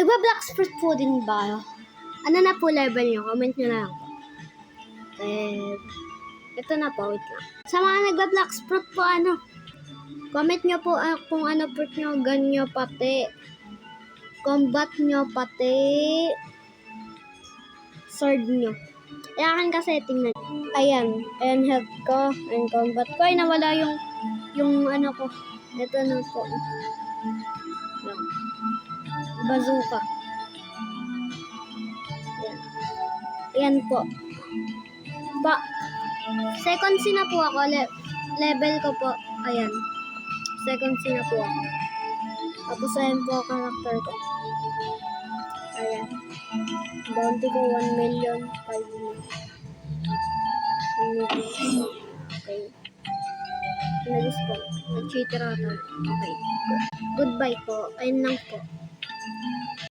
Nagba-black fruit po din ba kayo? Ano na po level nyo? Comment nyo na lang po. Ito na po, wait lang. Sa mga nagba-black fruit po, comment nyo po kung ano fruit nyo, gun nyo, pati combat nyo, pati sword nyo. Ayan kasi, tingnan. Ayan health ko, and combat ko. Ay, nawala yung ano ko. Ito na po. Bazooka. Ayan po. Second scene na po ako. Level ko po. Ayan. Second scene na po ako. Tapos ayan po ang character ko. Ayan. Bounty ko 1 million. 5 million. 1 million. Okay. Nag-spawn. Nag-cheater ata. Okay. Goodbye po. Ayun lang po.